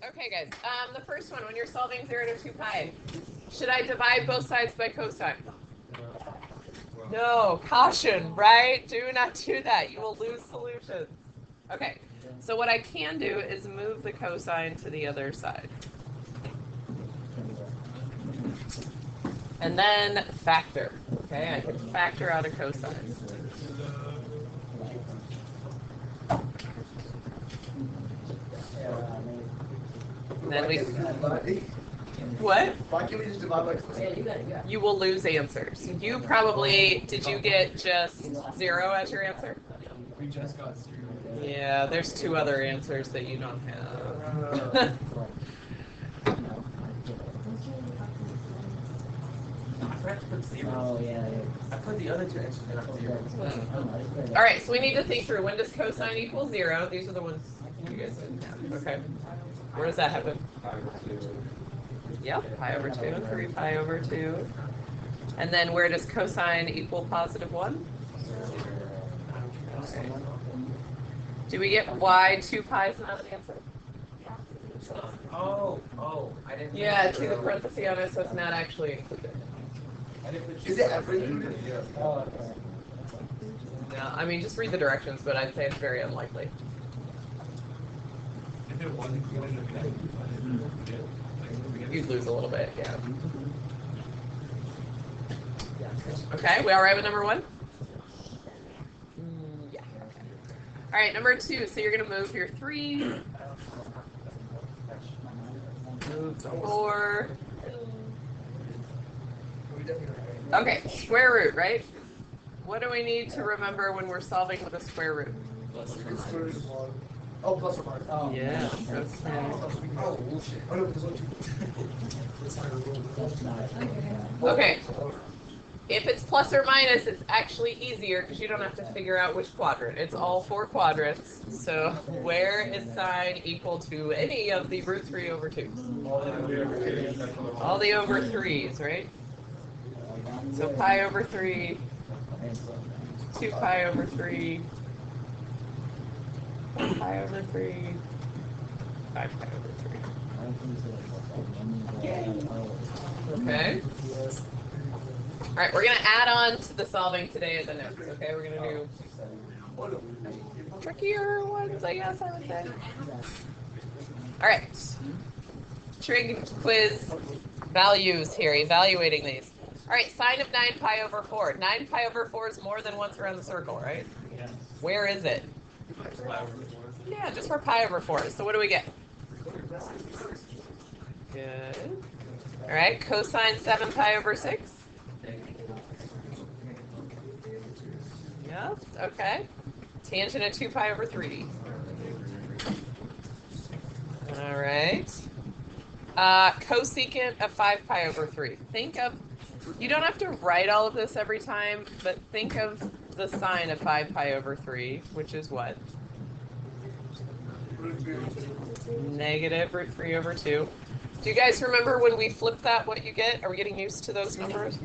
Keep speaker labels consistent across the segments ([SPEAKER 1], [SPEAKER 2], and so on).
[SPEAKER 1] Okay, guys. The first one, when you're solving 0 to 2 pi, should I divide both sides by cosine? No, caution, right? Do not do that. You will lose solutions. Okay, so what I can do is move the cosine to the other side. And then factor. Okay, I can factor out a cosine. And then we... What?
[SPEAKER 2] Why can't we just divide by cosine?
[SPEAKER 1] You will lose answers. You probably... Did you get just 0 as your answer?
[SPEAKER 2] We just got 0.
[SPEAKER 1] Yeah, there's 2 other answers that you don't have.
[SPEAKER 3] Oh, yeah.
[SPEAKER 2] I put the other 2 answers in on 0.
[SPEAKER 1] All right, so we need to think through when does cosine equal 0? These are the ones you guys didn't have. Okay. Where does that happen? Yep, pi over 2, 3 pi over 2. And then where does cosine equal positive 1? Okay. Do we get why 2 pi is not an answer?
[SPEAKER 2] Oh, I didn't.
[SPEAKER 1] Yeah, to the parenthesis on it, so it's not actually included.
[SPEAKER 2] Is it everything?
[SPEAKER 3] Oh, okay.
[SPEAKER 1] No, I mean, just read the directions, but I'd say it's very unlikely.
[SPEAKER 2] If it wasn't included,
[SPEAKER 1] You'd lose a little bit, yeah. Okay, we all right with number 1? Yeah. All right, number 2. So you're going to move your 3. Move 4. Okay, square root, right? What do we need to remember when we're solving with a square root?
[SPEAKER 2] Oh, plus or minus. Oh.
[SPEAKER 1] Yeah. Okay.
[SPEAKER 2] Oh, bullshit. Oh, no, there's only 2.
[SPEAKER 1] Okay. If it's plus or minus, it's actually easier because you don't have to figure out which quadrant. It's all 4 quadrants. So where is sine equal to any of the root 3 over 2? All the over 3s, right? So pi over 3, 2 pi over 3, 4 pi over 3, 5 pi over 3. Okay. All right, we're going to add on to the solving today at the notes, okay? We're going to do trickier ones, I guess I would say. All right. Trig quiz values here, evaluating these. All right, sine of 9 pi over 4. 9 pi over 4 is more than once around the circle, right?
[SPEAKER 2] Yes.
[SPEAKER 1] Where is it? Yeah, just where pi over 4 is. So what do we get? Good. All right, cosine 7 pi over 6. Yes, okay. Tangent of 2 pi over 3. All right. Cosecant of 5 pi over 3. Think of, you don't have to write all of this every time, but think of the sine of 5 pi over 3, which is what? Negative root 3 over 2. Do you guys remember when we flip that, what you get? Are we getting used to those numbers?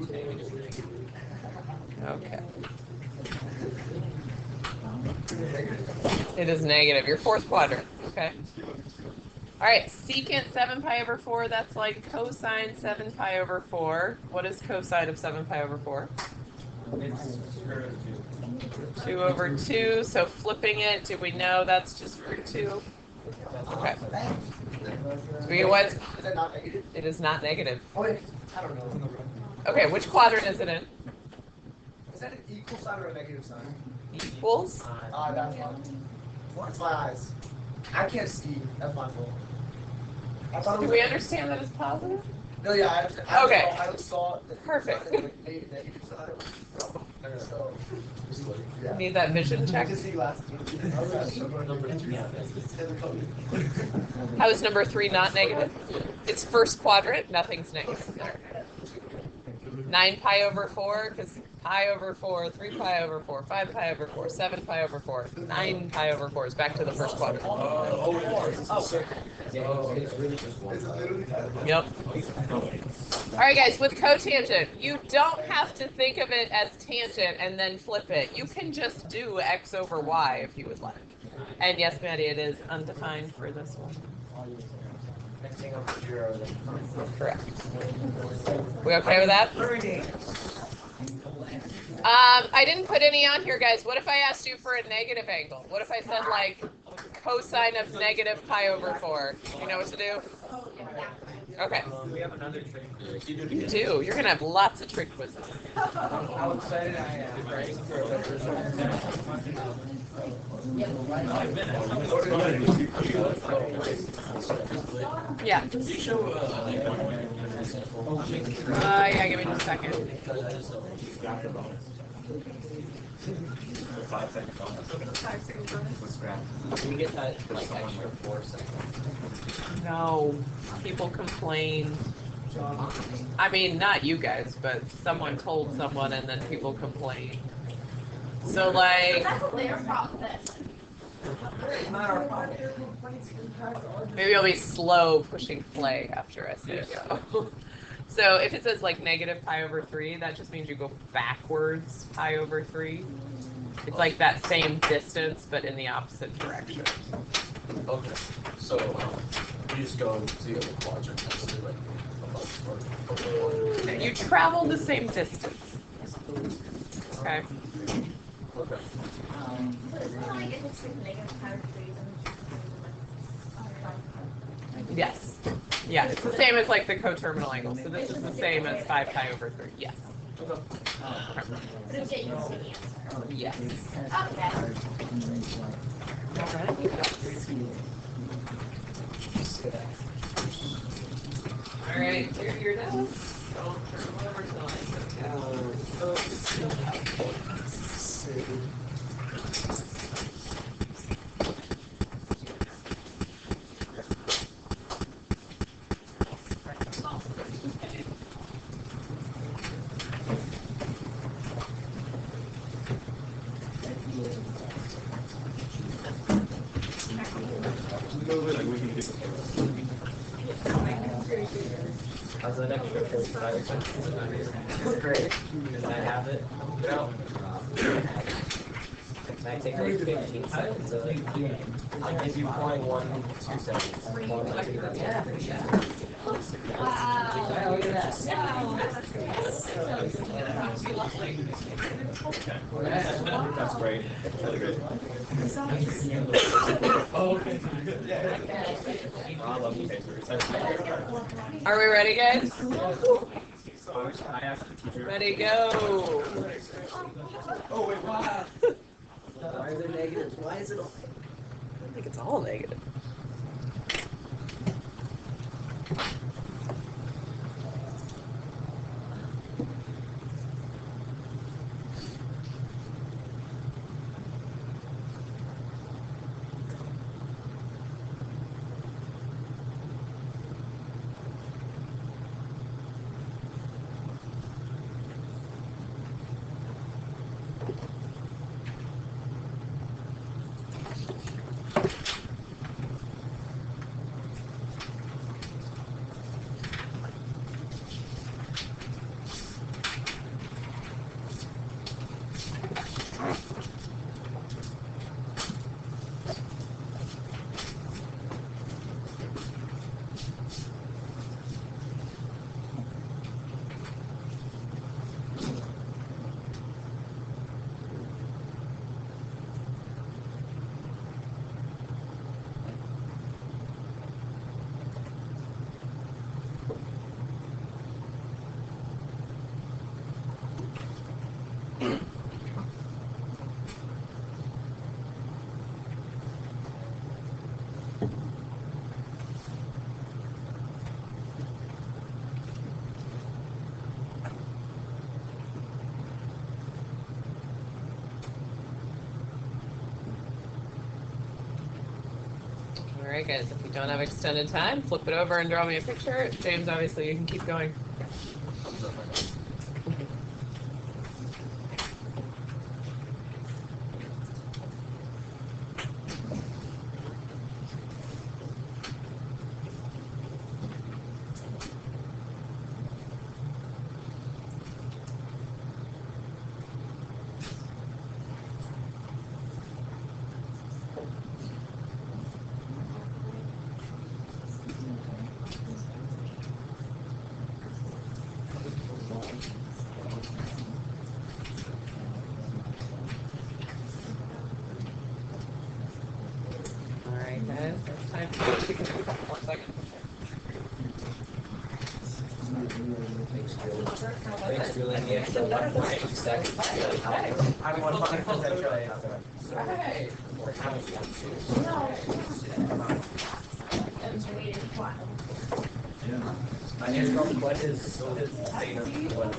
[SPEAKER 1] Okay. It is negative. Your 4th quadrant. Okay. All right. Secant 7 pi over 4. That's like cosine 7 pi over 4. What is cosine of 7 pi over 4? 2 over 2. So flipping it, do we know that's just root 2? Okay. So we get what?
[SPEAKER 2] Is that not negative?
[SPEAKER 1] It is not negative.
[SPEAKER 2] Oh, wait. I don't know.
[SPEAKER 1] Okay, which quadrant is it in?
[SPEAKER 2] Is that an equal sign or a negative sign?
[SPEAKER 1] Equals?
[SPEAKER 2] That's fine. It's my eyes. I can't see. That's my fault. I thought it
[SPEAKER 1] Do
[SPEAKER 2] was
[SPEAKER 1] we understand that it's positive?
[SPEAKER 2] No, yeah, I understand. I
[SPEAKER 1] Okay.
[SPEAKER 2] I saw that.
[SPEAKER 1] Perfect.
[SPEAKER 2] Negative sign. So, yeah.
[SPEAKER 1] Need that vision
[SPEAKER 2] I
[SPEAKER 1] check?
[SPEAKER 2] can see glasses.
[SPEAKER 1] How is number 3 not negative? It's first quadrant, nothing's negative there. 9 pi over 4, because pi over 4, 3 pi over 4, 5 pi over 4, 7 pi over 4, 9 pi over 4 is back to the first quadrant. Yep. All right, guys, with cotangent, you don't have to think of it as tangent and then flip it. You can just do x over y if you would like. And yes, Maddie, it is undefined for this one.
[SPEAKER 2] Mixing up the 0.
[SPEAKER 1] Correct. We okay with that? I didn't put any on here, guys. What if I asked you for a negative angle? What if I said, like, cosine of negative pi over 4? You know what to do? Okay.
[SPEAKER 2] We have another trick quiz.
[SPEAKER 1] You do. You're going to have lots of trick quizzes.
[SPEAKER 2] How excited I am. Right?
[SPEAKER 1] Yeah. Yeah, give me just a second.
[SPEAKER 2] We get that like extra 4 seconds.
[SPEAKER 1] No. People complain. I mean, not you guys, but someone told someone and then people complain. So, like...
[SPEAKER 4] That's their problem.
[SPEAKER 1] Maybe I'll be slow pushing play after I say go. So if it says like negative pi over 3, that just means you go backwards pi over 3. It's like that same distance, but in the opposite direction.
[SPEAKER 5] Okay. So you just go to the other quadrant next to like above or
[SPEAKER 1] You travel the same distance. Okay.
[SPEAKER 5] Okay.
[SPEAKER 4] So it's not like if it's like negative power 3,
[SPEAKER 1] Yes. Yeah, it's the same as like the coterminal angle. So this is the same as 5 pi over 3. Yes.
[SPEAKER 4] so get used to the answer.
[SPEAKER 1] Yes.
[SPEAKER 4] Okay.
[SPEAKER 1] All right, you're here now. Don't turn them over till I say go.
[SPEAKER 2] How's the next trick quiz for that? Great. Can I have it? No. Can I take like 15 seconds of it? I'll give you 0.12 seconds.
[SPEAKER 1] Yeah.
[SPEAKER 4] Wow.
[SPEAKER 3] Look at that.
[SPEAKER 5] That's great. Really good. Oh, okay. Bravo,
[SPEAKER 1] Are we ready, guys?
[SPEAKER 5] I asked the teacher.
[SPEAKER 1] Ready, go.
[SPEAKER 5] Oh wait, wow.
[SPEAKER 3] Why are there negatives? Why is it all?
[SPEAKER 1] I don't think it's all negative. All right, guys, if you don't have extended time, flip it over and draw me a picture. James, obviously, you can keep going. Okay, it's time to we can do a couple more seconds.
[SPEAKER 2] Thanks, Julian. The extra 1.2 seconds. I'm 100% sure I answered.
[SPEAKER 1] Right.
[SPEAKER 2] My name's called what is theta what?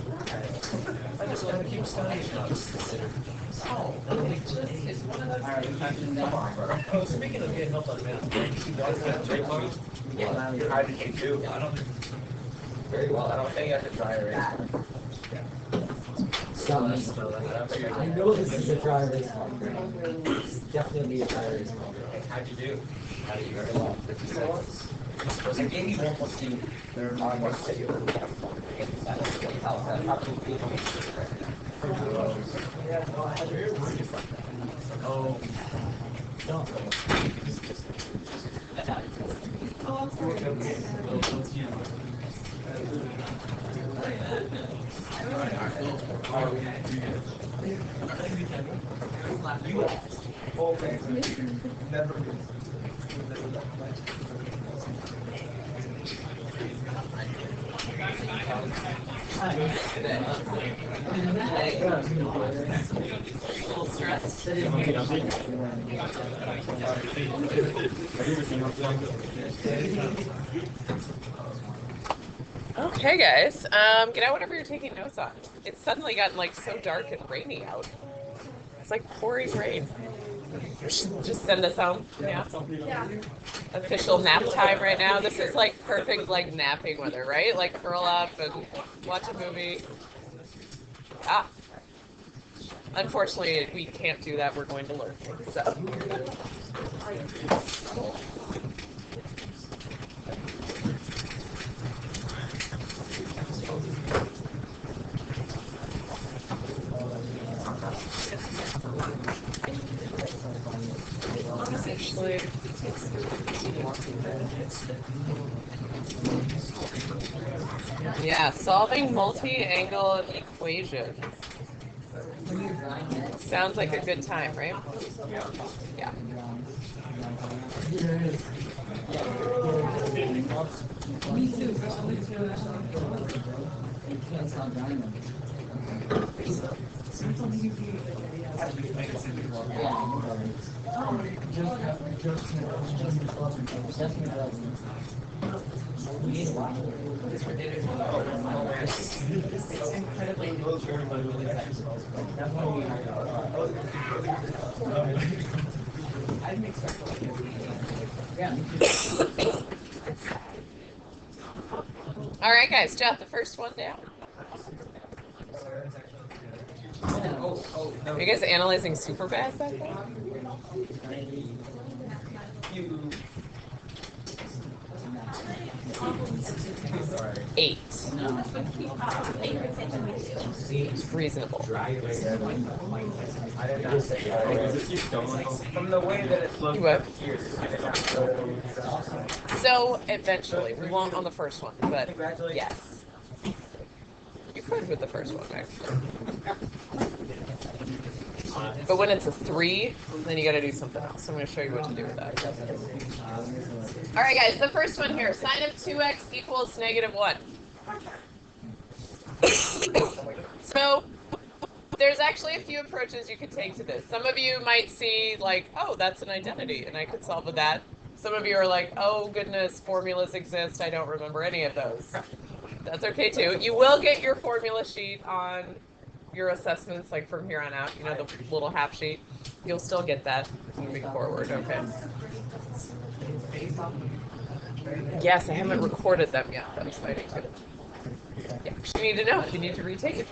[SPEAKER 2] I just want to keep studying.
[SPEAKER 1] Oh, it's one of those.
[SPEAKER 2] Come on, bro. Oh, speaking of getting help on math, you guys got J one? Yeah. How did you do? I don't think. Very well. I don't think I could dry erase.
[SPEAKER 3] I know this is a dry erase marker. It's definitely a dry erase marker.
[SPEAKER 2] How'd you do? How did you very well? I gave you 1.2. There are more to you. Oh.
[SPEAKER 1] Okay, guys. Get out whatever you're taking notes on. It's suddenly gotten like so dark and rainy out. It's like pouring rain. Just send us home. Yeah. Official nap time right now. This is like perfect like napping weather, right? Like curl up and watch a movie. Ah. Unfortunately, we can't do that. We're going to learn. So. Actually, yeah, solving multi-angle equations. Sounds like a good time, right? Yeah. All right, guys, jot the first one down. Are you guys analyzing super fast that thing? 8. It's reasonable.
[SPEAKER 2] From the way that it's
[SPEAKER 1] You what? So eventually, we won't on the first one, but yes. You could with the first one, actually. But when it's a 3, then you got to do something else. I'm going to show you what to do with that. All right, guys, the first one here. Sine of 2x equals -1. So there's actually a few approaches you could take to this. Some of you might see like, oh, that's an identity, and I could solve with that. Some of you are like, oh, goodness, formulas exist. I don't remember any of those. That's okay, too. You will get your formula sheet on your assessments, like from here on out, you know, the little half sheet. You'll still get that moving forward, okay? Yes, I haven't recorded them yet. That's exciting, too. Yeah, you need to know if you need to retake it.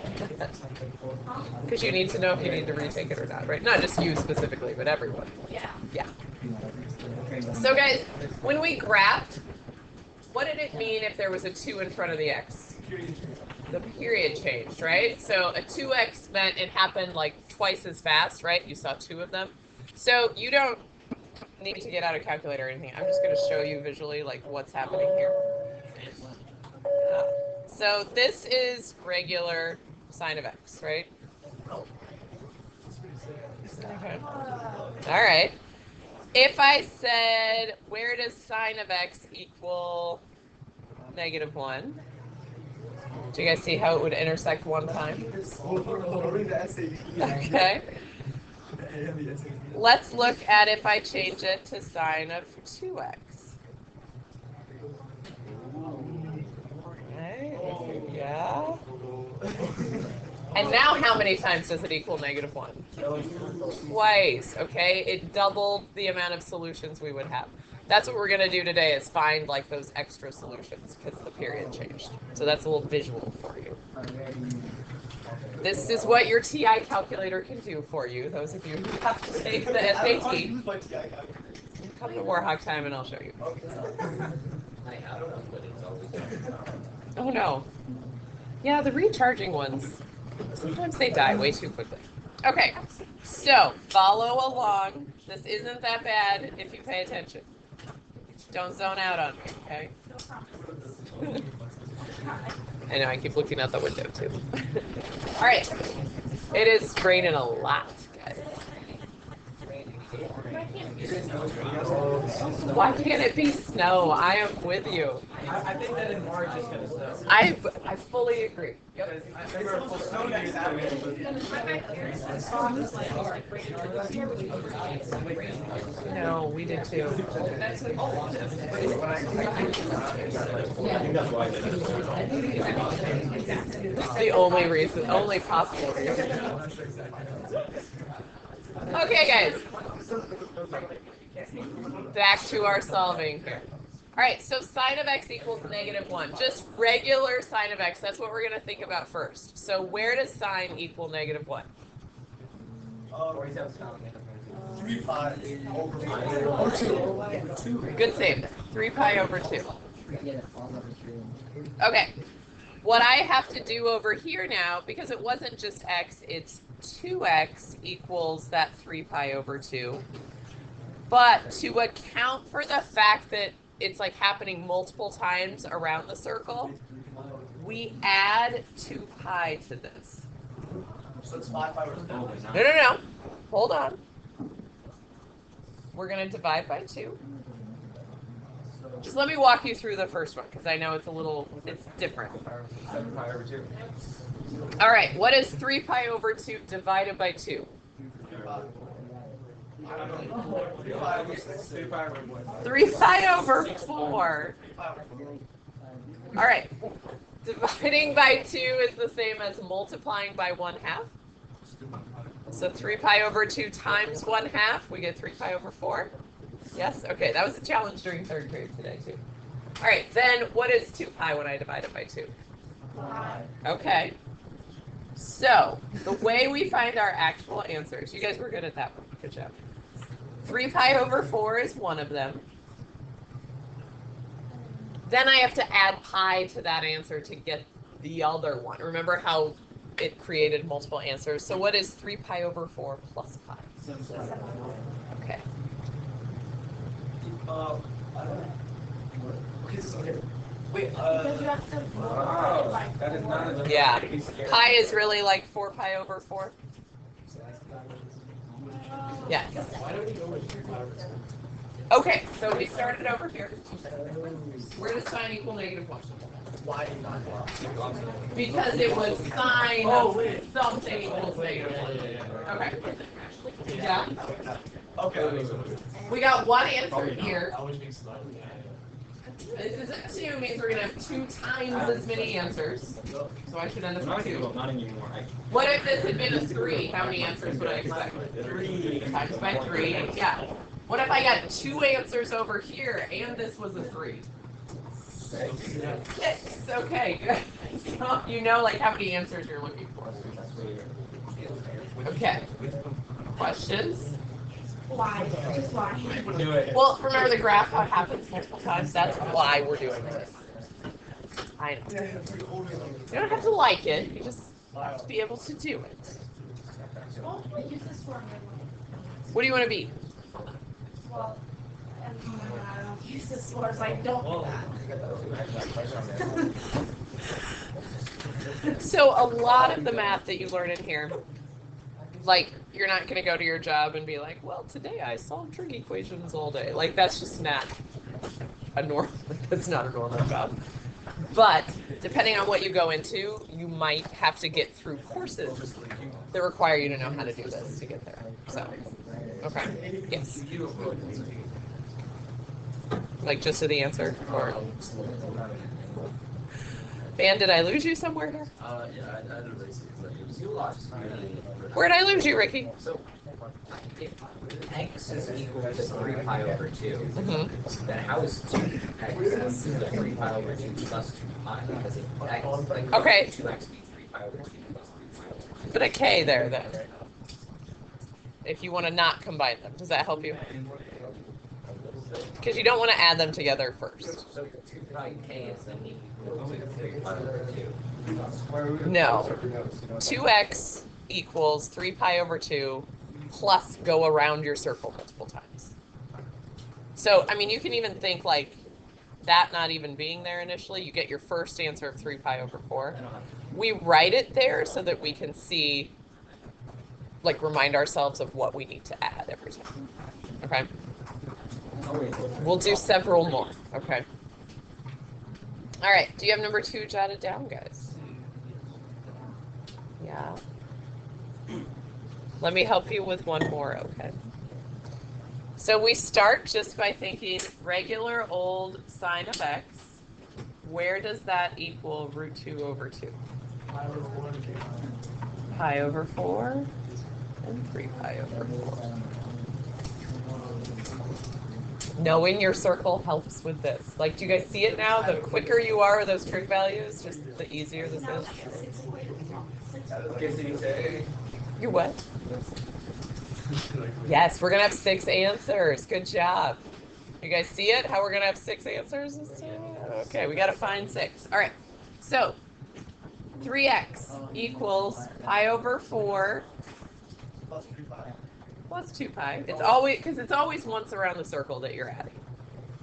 [SPEAKER 1] Because you need to know if you need to retake it or not, right? Not just you specifically, but everyone. Yeah. Yeah. So, guys, when we graphed, what did it mean if there was a 2 in front of the x? The period changed, right? So a 2x meant it happened like twice as fast, right? You saw 2 of them. So you don't need to get out a calculator or anything. I'm just going to show you visually like what's happening here. So this is regular sine of x, right? Okay. All right. if I said, where does sine of x equal -1? Do you guys see how it would intersect one time? Okay. Let's look at if I change it to sine of 2x. Okay. Yeah. And now how many times does it equal -1? Twice, okay? It doubled the amount of solutions we would have. That's what we're going to do today, is find like those extra solutions because the period changed. So that's a little visual for you. This is what your TI calculator can do for you, those of you who have to take the SAT. Come to Warhawk time and I'll show you.
[SPEAKER 2] I have them, but it's always.
[SPEAKER 1] Oh no. Yeah, the recharging ones, sometimes they die way too quickly. Okay, so follow along. This isn't that bad if you pay attention. Don't zone out on me, okay? I know, I keep looking out the window too. All right, it is raining a lot, guys. Why can't it be snow? I am with you.
[SPEAKER 2] I think that in March it's going to snow.
[SPEAKER 1] I fully agree. Yep.
[SPEAKER 2] I remember snow next
[SPEAKER 1] No, we did too. It's the only reason, only possible reason. Okay, guys. Back to our solving here. All right, so sine of x equals -1. Just regular sine of x. That's what we're going to think about first. So where does sine equal -1?
[SPEAKER 2] 3 pi over 2.
[SPEAKER 1] Good save. 3 pi over 2. Okay. What I have to do over here now, because it wasn't just x, it's 2x equals that 3 pi over 2. But to account for the fact that it's like happening multiple times around the circle, we add 2 pi to this.
[SPEAKER 2] So it's 5 pi over 2.
[SPEAKER 1] No. Hold on. We're going to divide by 2. Just let me walk you through the first one, because I know it's different.
[SPEAKER 2] 7 pi over 2.
[SPEAKER 1] All right, what is 3 pi over 2 divided by 2? 3 pi over 4. All right. Dividing by 2 is the same as multiplying by 1/2. So 3 pi over 2 times 1/2, we get 3 pi over 4. Yes? Okay, that was a challenge during 3rd grade today, too. All right, then what is 2 pi when I divide it by 2? Okay. So the way we find our actual answers, you guys were good at that one. Good job. 3 pi over 4 is one of them. Then I have to add pi to that answer to get the other one. Remember how it created multiple answers? So what is 3 pi over 4 plus pi? Okay.
[SPEAKER 2] Wait, that is not
[SPEAKER 1] Yeah. Pi is really like 4 pi over 4. Yeah. Okay, so we started over here. Where does sine equal -1? Because it was sine of something equals -1. Okay. Yeah.
[SPEAKER 2] Okay.
[SPEAKER 1] We got one answer here. This is 2 means we're going to have 2 times as many answers. So I should end up with 2. What if this had been a 3? How many answers would I expect? 3 times by 3. Yeah. What if I got 2 answers over here and this was a 3? 6. Okay, good. So you know like how many answers you're looking for. Okay. Questions?
[SPEAKER 4] Why? Just why?
[SPEAKER 2] Do it.
[SPEAKER 1] Well, remember the graph, how it happens multiple times? That's why we're doing this. I know. You don't have to like it. You just have to be able to do it.
[SPEAKER 4] Well, use this formula.
[SPEAKER 1] What do you want to be?
[SPEAKER 4] Well, I don't use this word, so I don't do that.
[SPEAKER 1] So a lot of the math that you learn in here Like, you're not going to go to your job and be like, well, today I solved trig equations all day. Like, that's just not a normal, that's not a normal job. But depending on what you go into, you might have to get through courses that require you to know how to do this to get there. So, okay. Yes. Like, just to the answer? Or... Van, did I lose you somewhere here?
[SPEAKER 5] Yeah, I did race it.
[SPEAKER 3] You lost.
[SPEAKER 1] Where'd I lose you, Ricky?
[SPEAKER 3] So, if x is equal to 3 pi over 2, then how is 2x equal to 3 pi over 2 plus 2 pi? Because if x, like,
[SPEAKER 1] Okay.
[SPEAKER 3] 2x be 3 pi over 2 plus 3 pi over 2.
[SPEAKER 1] Put a k there, then. If you want to not combine them. Does that help you? Because you don't want to add them together first.
[SPEAKER 3] So 2 pi k is then equal to 3 pi over 2.
[SPEAKER 1] No. 2x equals 3 pi over 2 plus go around your circle multiple times. So, I mean, you can even think like that not even being there initially. You get your first answer of 3 pi over 4. We write it there so that we can see, like, remind ourselves of what we need to add every time. Okay? We'll do several more. Okay? All right. Do you have number 2 jotted down, guys? Yeah. Let me help you with one more, okay? So we start just by thinking regular old sine of x. Where does that equal root 2 over 2? Pi over 4 and 3 pi over 4. Knowing your circle helps with this. Like, do you guys see it now? The quicker you are with those trig values, just the easier this is. You're what? Yes, we're going to have 6 answers. Good job. You guys see it? How we're going to have 6 answers? Okay, we got to find 6. All right. So, 3x equals pi over 4 plus 2 pi. It's always, because it's always once around the circle that you're adding.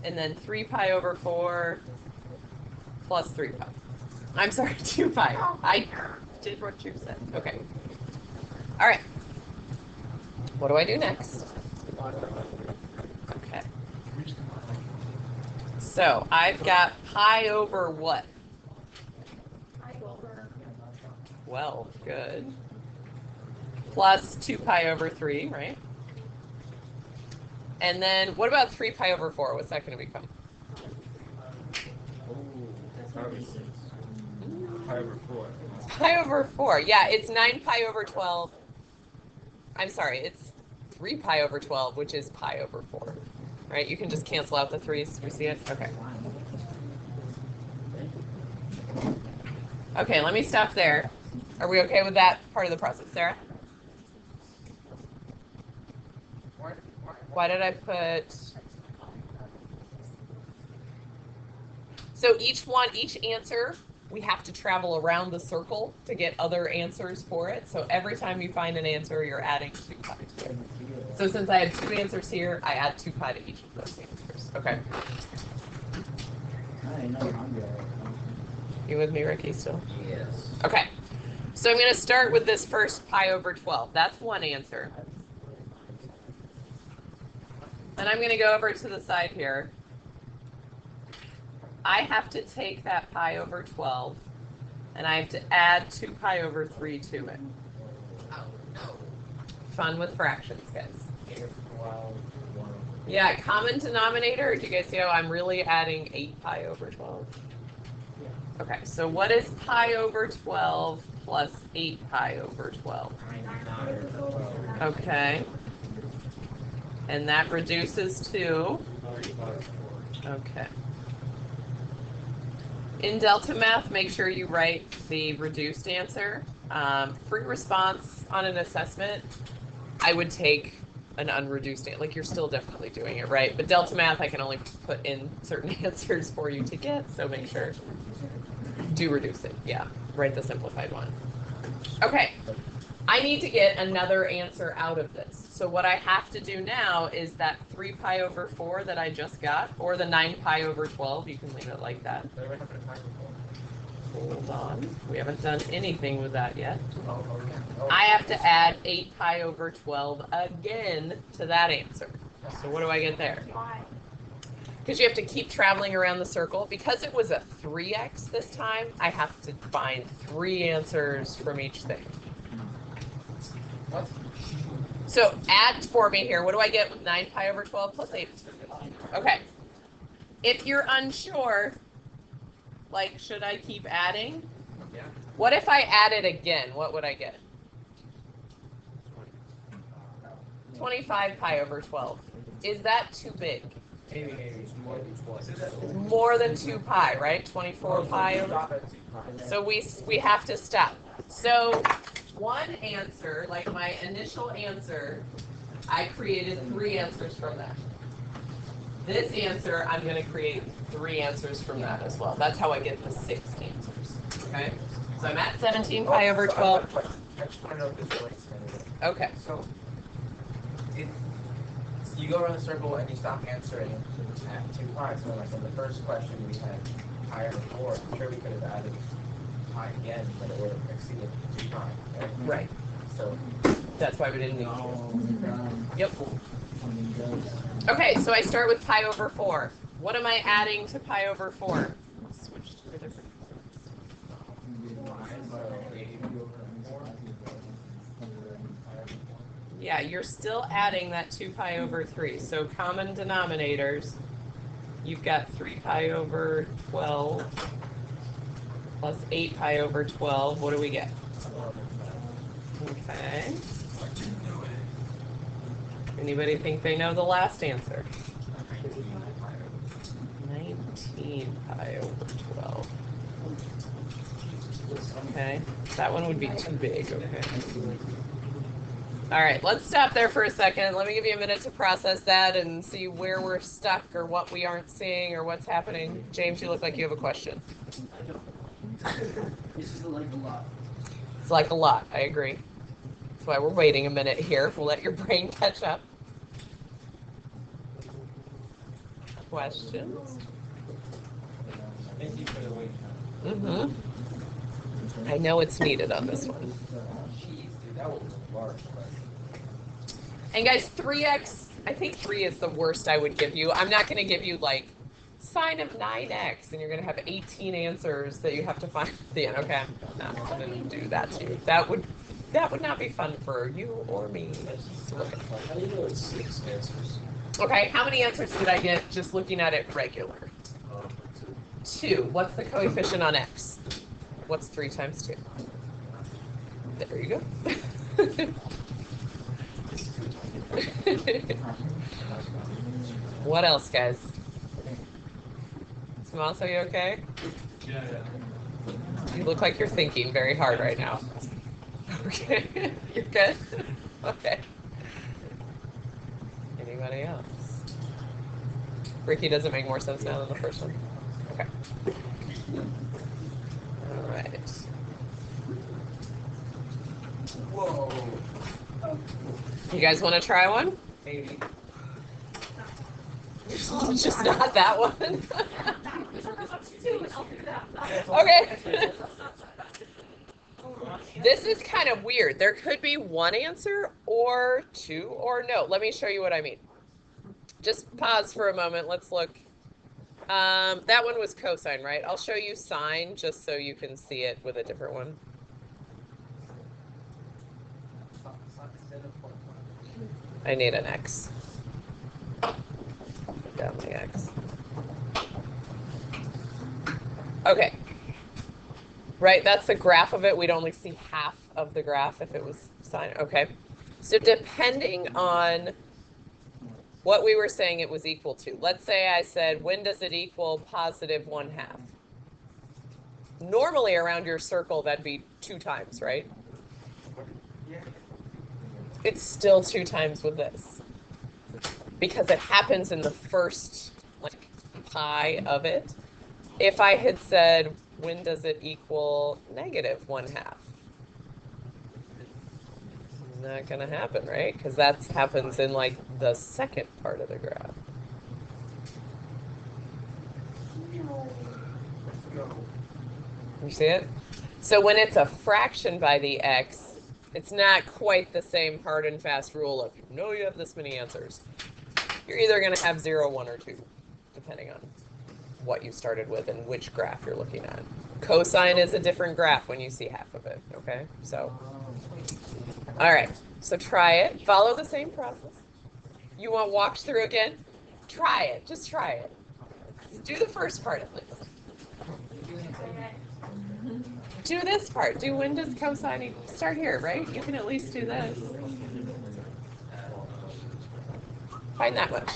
[SPEAKER 1] And then 3 pi over 4 plus 3 pi. I'm sorry, 2 pi. I did what you said. Okay. All right. What do I do next? Okay. So I've got pi over what? 12. Good. Plus 2 pi over 3, right? And then what about 3 pi over 4? What's that going to become?
[SPEAKER 5] Pi over 4.
[SPEAKER 1] Pi over 4. Yeah, it's 9 pi over 12. I'm sorry, it's 3 pi over 12, which is pi over 4. Right? You can just cancel out the 3's. Do you see it? Okay. Okay, let me stop there. Are we okay with that part of the process, Sarah? Why did I put... So each answer, we have to travel around the circle to get other answers for it. So every time you find an answer, you're adding 2 pi to it. So since I have 2 answers here, I add 2 pi to each of those answers. Okay. You with me, Ricky, still?
[SPEAKER 3] Yes.
[SPEAKER 1] Okay. So I'm going to start with this first pi over 12. That's one answer. And I'm going to go over to the side here. I have to take that pi over 12, and I have to add 2 pi over 3 to it. Fun with fractions, guys. Yeah, common denominator. Do you guys see how I'm really adding 8 pi over 12? Okay, so what is pi over 12 plus 8 pi over 12? Okay. And that reduces to? Okay. In Delta Math, make sure you write the reduced answer. Free response on an assessment, I would take an unreduced answer. Like, you're still definitely doing it right. But Delta Math, I can only put in certain answers for you to get, so make sure. Do reduce it. Yeah, write the simplified one. Okay. I need to get another answer out of this. So what I have to do now is that 3 pi over 4 that I just got, or the 9 pi over 12, you can leave it like that. Hold on. We haven't done anything with that yet. I have to add 8 pi over 12 again to that answer. So what do I get there?
[SPEAKER 4] Why?
[SPEAKER 1] Because you have to keep traveling around the circle. Because it was a 3x this time, I have to find 3 answers from each thing.
[SPEAKER 2] What?
[SPEAKER 1] So add for me here. What do I get with 9 pi over 12 plus 8? Okay. If you're unsure, like, should I keep adding?
[SPEAKER 2] Yeah.
[SPEAKER 1] What if I added again? What would I get? 25 pi over 12. Is that too big?
[SPEAKER 2] Maybe it's more than 20.
[SPEAKER 1] More than 2 pi, right? 24 pi over. So we have to stop. So one answer, like my initial answer, I created 3 answers from that. This answer, I'm going to create 3 answers from that as well. That's how I get the 6 answers. Okay? So I'm at 17 pi over 12.
[SPEAKER 2] I just want to know if this relates to anything.
[SPEAKER 1] Okay.
[SPEAKER 2] So, if you go around the circle and you stop answering at 2 pi, so like in the first question we had pi over 4, I'm sure we could have added pi again, but it would have exceeded 2 pi, right?
[SPEAKER 1] Right.
[SPEAKER 2] So,
[SPEAKER 1] That's why we didn't need to. Yep. Okay, so I start with pi over 4. What am I adding to pi over 4? Switch to a different. Yeah, you're still adding that 2 pi over 3. So common denominators, you've got 3 pi over 12 plus 8 pi over 12. What do we get? Okay. Anybody think they know the last answer? 19 pi over 12. Okay, that one would be too big, okay. All right, let's stop there for a second. Let me give you a minute to process that and see where we're stuck or what we aren't seeing or what's happening. James, you look like you have a question.
[SPEAKER 6] This is like a lot.
[SPEAKER 1] It's like a lot, I agree. That's why we're waiting a minute here. We'll let your brain catch up. Questions?
[SPEAKER 2] thank you for the wait time.
[SPEAKER 1] Mm-hmm. I know it's needed on this one.
[SPEAKER 2] Jeez, dude, that was a large question.
[SPEAKER 1] And guys, 3x, I think 3 is the worst I would give you. I'm not going to give you like sine of 9x and you're going to have 18 answers that you have to find at the end. Okay, I'm not going to do that to you. That would not be fun for you or me. Okay.
[SPEAKER 5] How do you know it's 6 answers?
[SPEAKER 1] Okay, how many answers did I get just looking at it regular? 2. What's the coefficient on x? What's 3 times 2? There you go. What else, guys? Smalls, are you okay?
[SPEAKER 5] Yeah.
[SPEAKER 1] You look like you're thinking very hard right now. Okay, you're good? Okay. Anybody else? Ricky doesn't make more sense now than the first one. Okay. All right.
[SPEAKER 2] Whoa.
[SPEAKER 1] You guys want to try one?
[SPEAKER 2] Maybe.
[SPEAKER 1] Just not that one.
[SPEAKER 4] I'll
[SPEAKER 1] Okay. This is kind of weird. There could be 1 answer or 2 or no. Let me show you what I mean. Just pause for a moment. Let's look. That one was cosine, right? I'll show you sine just so you can see it with a different one. I need an X. Got my X. Okay. Right, that's the graph of it. We'd only see half of the graph if it was sine. Okay. So depending on what we were saying it was equal to. Let's say I said, when does it equal positive 1/2? Normally around your circle, that'd be 2 times, right?
[SPEAKER 2] Yeah.
[SPEAKER 1] It's still 2 times with this. Because it happens in the first, like, pi of it. If I had said, when does it equal negative 1/2? Not gonna happen, right? Because that happens in like the second part of the graph. You see it? So when it's a fraction by the x, it's not quite the same hard and fast rule of, you know, you have this many answers. You're either going to have 0, 1, or 2, depending on what you started with and which graph you're looking at. Cosine is a different graph when you see half of it, okay? So, all right, so try it. Follow the same process. You want walked through again? Try it. Just try it. Do the first part at least. Do this part. Do when does cosine start here, right? You can at least do this. Find that much.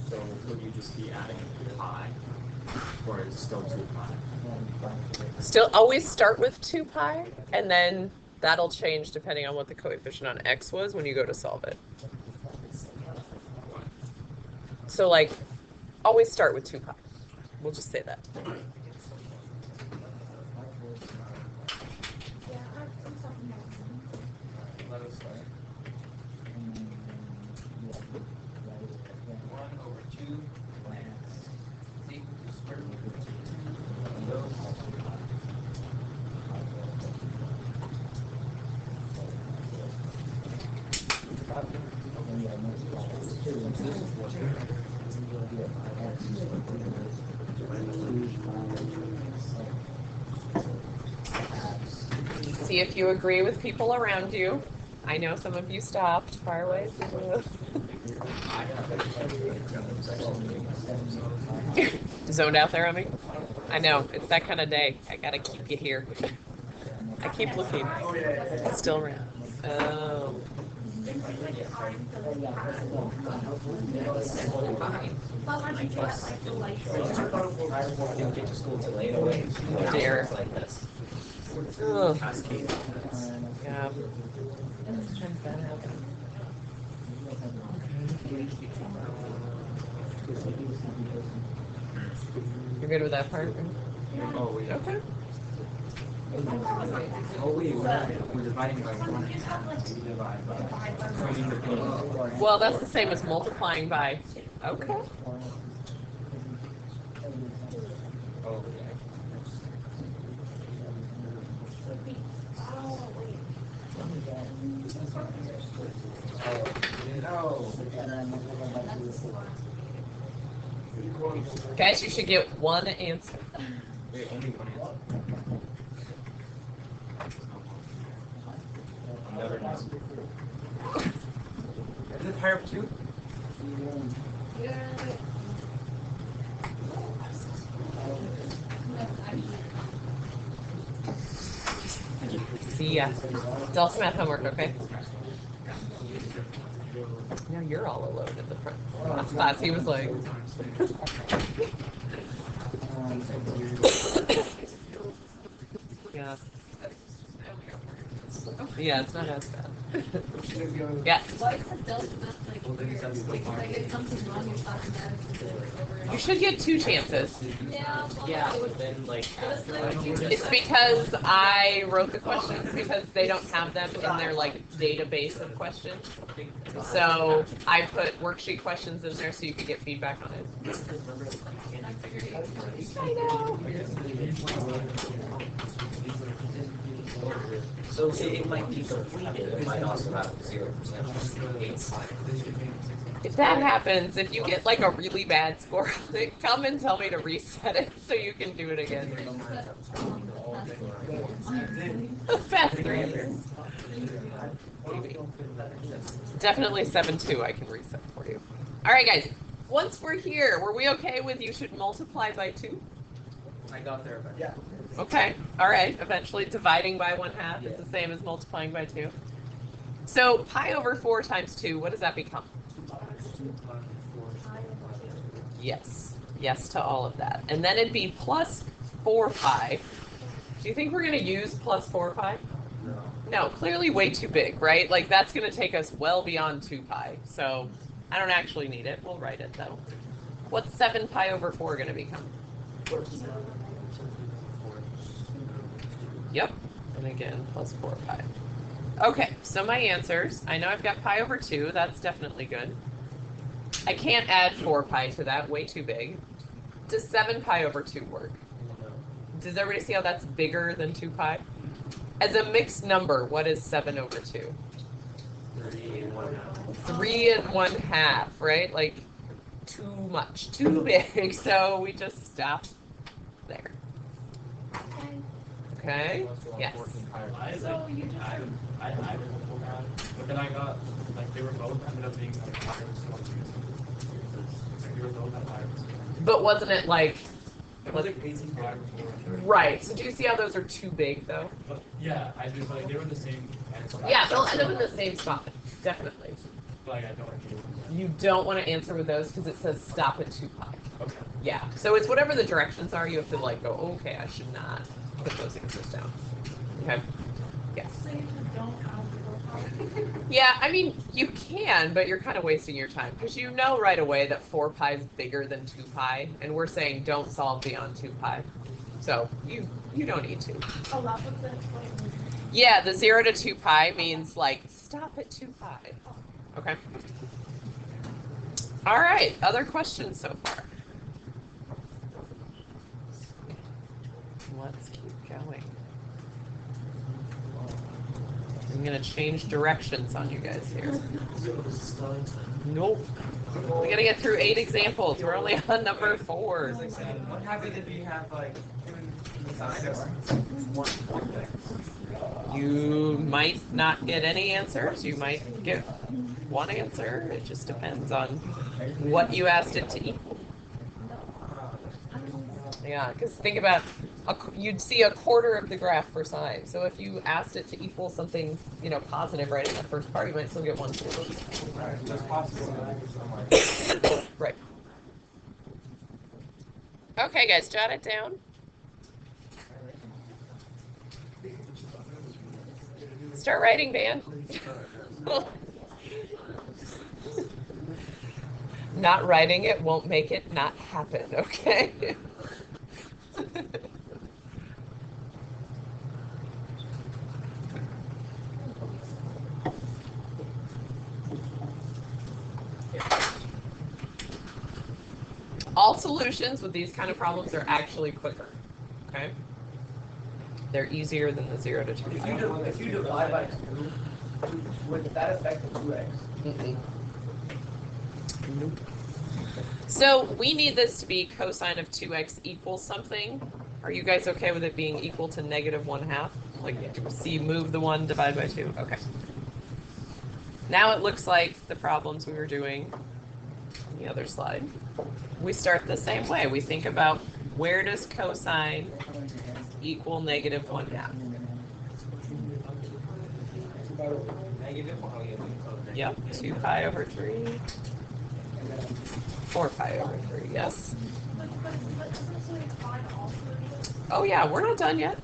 [SPEAKER 6] So would you just be adding pi, or is it still 2 pi?
[SPEAKER 1] Still always start with 2 pi, and then that'll change depending on what the coefficient on x was when you go to solve it. So like, always start with 2 pi. We'll just say that.
[SPEAKER 2] Let us start. 1 over 2 is equal to square root of 2 of those.
[SPEAKER 1] See if you agree with people around you. I know some of you stopped far away. Zoned out there on me? I know, it's that kind of day. I gotta keep you here. I keep looking. It's still around. Oh.
[SPEAKER 3] Didn't get to school till 8 away.
[SPEAKER 1] Oh dear.
[SPEAKER 3] It's like this.
[SPEAKER 1] Ugh.
[SPEAKER 3] Cascade.
[SPEAKER 1] Yeah. Sometimes that happens. You're good with that part?
[SPEAKER 3] Oh, wait.
[SPEAKER 1] Okay.
[SPEAKER 3] Oh, wait, we're dividing by 1/2. We divide by.
[SPEAKER 1] Well, that's the same as multiplying by. Okay.
[SPEAKER 3] Oh,
[SPEAKER 2] No.
[SPEAKER 1] Guys, you should get one answer.
[SPEAKER 3] Wait, only one answer. I'll never know. Is it higher 2?
[SPEAKER 1] See ya. Delta math homework, okay? Now you're all alone in the front class. He was like. Yeah. Yeah, it's not as bad. Yeah.
[SPEAKER 4] Why is the delta math like weird? Like it comes in wrong, you're talking about it.
[SPEAKER 1] You should get 2 chances.
[SPEAKER 4] Yeah. Well,
[SPEAKER 3] Yeah,
[SPEAKER 4] it
[SPEAKER 3] but then, like, after
[SPEAKER 1] It's because I wrote the questions because they don't have them in their like database of questions. So I put worksheet questions in there so you could get feedback on it. I know.
[SPEAKER 3] So it might be completed, it might also have 0%.
[SPEAKER 1] If that happens, if you get like a really bad score, come and tell me to reset it so you can do it again. Fast 3 maybe. Definitely 7-2 I can reset for you. All right, guys. Once we're here, were we okay with you should multiply by 2?
[SPEAKER 2] I got there, but
[SPEAKER 5] Yeah.
[SPEAKER 1] Okay. All right. Eventually dividing by 1/2 is the same as multiplying by 2. So pi over 4 times 2, what does that become? Yes. Yes to all of that. And then it'd be plus 4 pi. Do you think we're going to use plus 4 pi? No, clearly way too big, right? Like that's going to take us well beyond 2 pi. So I don't actually need it. We'll write it though. What's 7 pi over 4 going to become? Yep. And again, plus 4 pi. Okay, so my answers. I know I've got pi over 2. That's definitely good. I can't add 4 pi to that. Way too big. Does 7 pi over 2 work? Does everybody see how that's bigger than 2 pi? As a mixed number, what is 7 over 2? 3 and 1/2, right? Like, too much, too big. So we just stop there. Okay? Yes.
[SPEAKER 4] So you just
[SPEAKER 6] I added before that, but then I got, like, they were both ended up being like higher than 2. Like, they were both at higher than 2.
[SPEAKER 1] But wasn't it like,
[SPEAKER 6] It was like 18 pi before.
[SPEAKER 1] right? So do you see how those are too big though?
[SPEAKER 6] But yeah, I just like they were the same answer.
[SPEAKER 1] Yeah, they'll end up in the same spot. Definitely.
[SPEAKER 6] Like I don't do it.
[SPEAKER 1] You don't want to answer with those because it says stop at 2 pi.
[SPEAKER 6] Okay.
[SPEAKER 1] Yeah. So it's whatever the directions are, you have to like go, okay, I should not put those answers down. Okay. Yes.
[SPEAKER 4] so you just don't have to go.
[SPEAKER 1] Yeah, I mean, you can, but you're kind of wasting your time because you know right away that 4 pi is bigger than 2 pi, and we're saying don't solve beyond 2 pi. So you don't need to.
[SPEAKER 4] Oh, that was the explain.
[SPEAKER 1] Yeah, the 0 to 2 pi means like stop at 2 pi. Okay. All right. Other questions so far? Let's keep going. I'm gonna change directions on you guys here. Nope. We gotta get through 8 examples. We're only on number 4.
[SPEAKER 2] What happened if you have like
[SPEAKER 1] You might not get any answers. You might get one answer. It just depends on what you asked it to equal. Yeah, because think about, you'd see a quarter of the graph for sine. So if you asked it to equal something, positive right in the first part, you might still get 1 solution.
[SPEAKER 2] just possible?
[SPEAKER 1] Right. Okay, guys, jot it down. Start writing, Van. Not writing it won't make it not happen, okay? All solutions with these kind of problems are actually quicker, okay? They're easier than the 0 to 2.
[SPEAKER 2] If you divide by 2, would that affect the 2x?
[SPEAKER 1] Mm-mm. Nope. So we need this to be cosine of 2x equals something. Are you guys okay with it being equal to negative 1/2? Like, see, move the 1, divide by 2. Okay. Now it looks like the problems we were doing on the other slide. We start the same way. We think about where does cosine equal negative 1/2? Yep, 2 pi over 3. 4 pi over 3, yes. Oh yeah, we're not done yet.